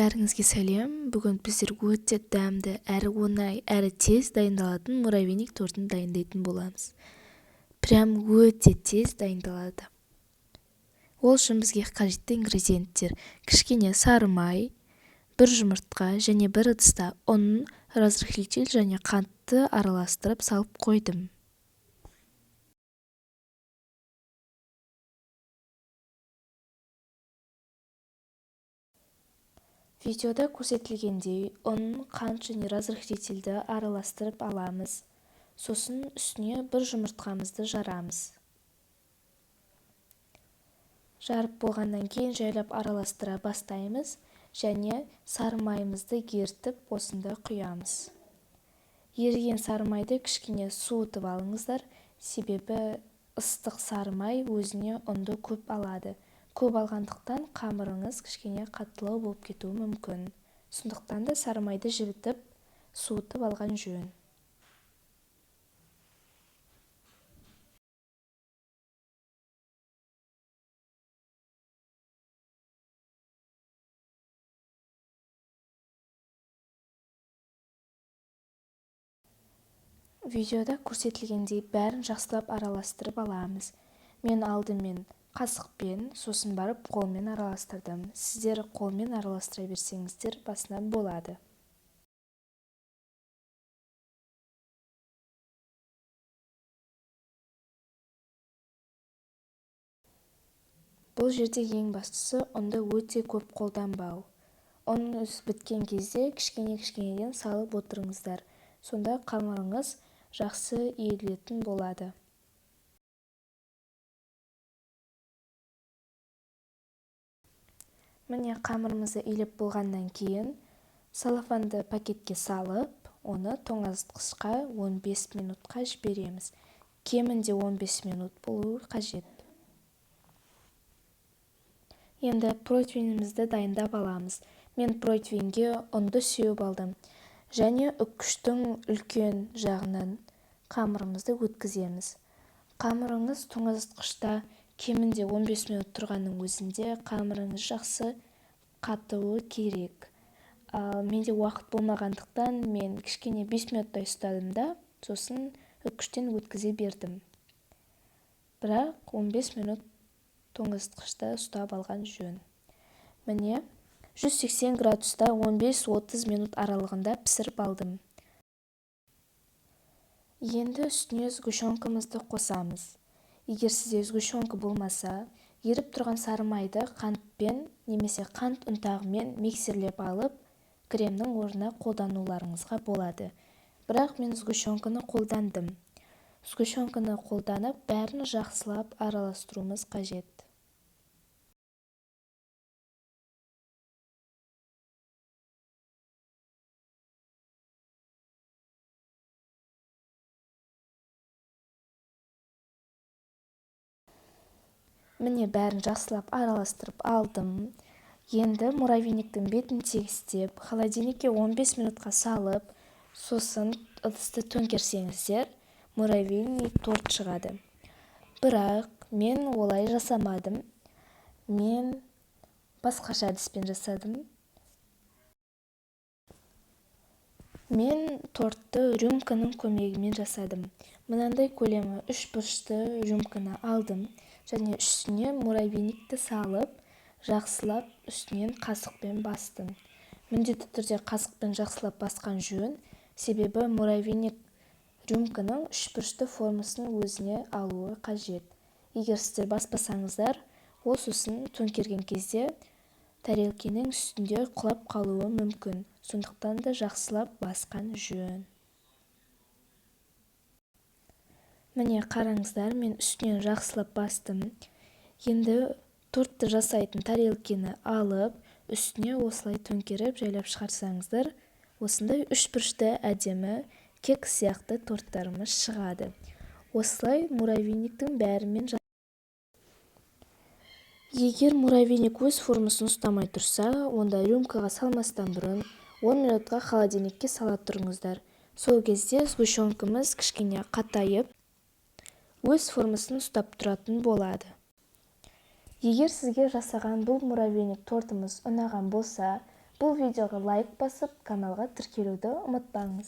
Бәріңізге сәлем. Бүгін біздер өте дәмді, әрі оңай, әрі тез дайындалатын муравейник тортын дайындайтын боламыз. Прям өте тез дайындалады. Ол үшін бізге қажетті ингредиенттер: кішкене сары май, бір жұмыртқа және бір ыдыста ұн, разрыхлитель және қантты араластырып салып қойдым. Видеода көрсетілгендей ұн, қант және разрыхлительді араластырып аламыз. Сосын үстіне бір жұмыртқамызды жарамыз. Жарып болғаннан кейін жайлап араластыра бастаймыз және сары майымызды ертіп осында құямыз. Еріген сары майды кішкене суытып алыңыздар, себебі ыстық сары май өзіне ұнды көп алады. Көп алғандықтан қамырыңыз кішкене қаттылау болып кетуі мүмкін. Сондықтан да сары майды жібітіп, суытып алған жөн. Видеода көрсетілгендей бәрін жақсылап араластырып аламыз. Мен алдымен қасықпен, сосын барып қолмен араластырдым. Сіздер қолмен араластыра берсеңіздер басынан болады. Бұл жерде ең бастысы ұнды өте көп қолданбау. Ұн біткен кезде кішкене-кішкенеден салып отырыңыздар. Сонда қамырыңыз жақсы иілетін болады. Міне қамырымызды илеп болғаннан кейін салафанды пакетке салып, оны тоңазытқышқа 15 минутқа жібереміз. Кемінде 15 минут болуы қажет. Енді протеинімізді дайындап аламыз. Мен протеинге ұнды сеуіп алдым. Және үккіштің үлкен жағынан қамырымызды өткіземіз. Қамырыңыз тоңазытқышта кемінде 15 минут тұрғанның өзінде қамырыңыз жақсы қатуы керек. Менде уақыт болмағандықтан мен кішкене 5 минуттай ұстадым да, сосын үккіштен өткізе бердім. Бірақ 15 минут тоңазытқышта ұстап алған жөн. Міне 180 градуста 15-30 минут аралығында пісіріп алдым. Енді үстіне сгущенкамызды қосамыз. Егер сізде сгущенка болмаса, еріп тұрған сары майды қантпен немесе қант ұнтағымен миксерлеп алып, кремнің орнына қолдануларыңызға болады. Бірақ мен сгущенканы қолдандым. Сгущенканы қолданып, бәрін жақсылап араластыруымыз қажет. Міне бәрін жақсылап араластырып алдым. Енді муравейниктің бетін тегістеп, холодильникке 15 минутқа салып, сосын ыдысты төңкерсеңіздер, муравейник торт шығады. Бірақ мен олай жасамадым. Мен басқаша әдіспен жасадым. Мен тортты рюмканың көмегімен жасадым. Мынандай көлемі 3 бұрышты рюмканы алдым және үстіне муравейникті салып, жақсылап үстінен қасықпен бастым. Міндетті түрде қасықпен жақсылап басқан жөн, себебі муравейник рюмканың 3 бұрышты формасын өзіне алуы қажет. Егер сіздер баспасаңыздар, ол сосын төңкерген кезде тарелкенің үстінде құлап қалуы мүмкін. Сондықтан да жақсылап басқан жөн. Міне қараңыздар, мен үстінен жақсылап бастым. Енді тортты жасайтын тарелкені алып, үстіне осылай төңкеріп жайлап шығарсаңыздар, осындай 3 бұрышты әдемі кекс сияқты торттарымыз шығады. Осылай муравейниктің бәрімен Егер муравейник өз формасын ұстамай тұрса, онда рюмкаға салмастан бұрын 10 минутқа холодильникке сала тұрыңыздар. Сол кезде сгущенкамыз кішкене қатайып, өз формасын ұстап тұратын болады. Егер сізге жасаған бұл муравейник тортымыз ұнаған болса, Бұл видеоға лайк басып, каналға тіркелуді ұмытпаңыз.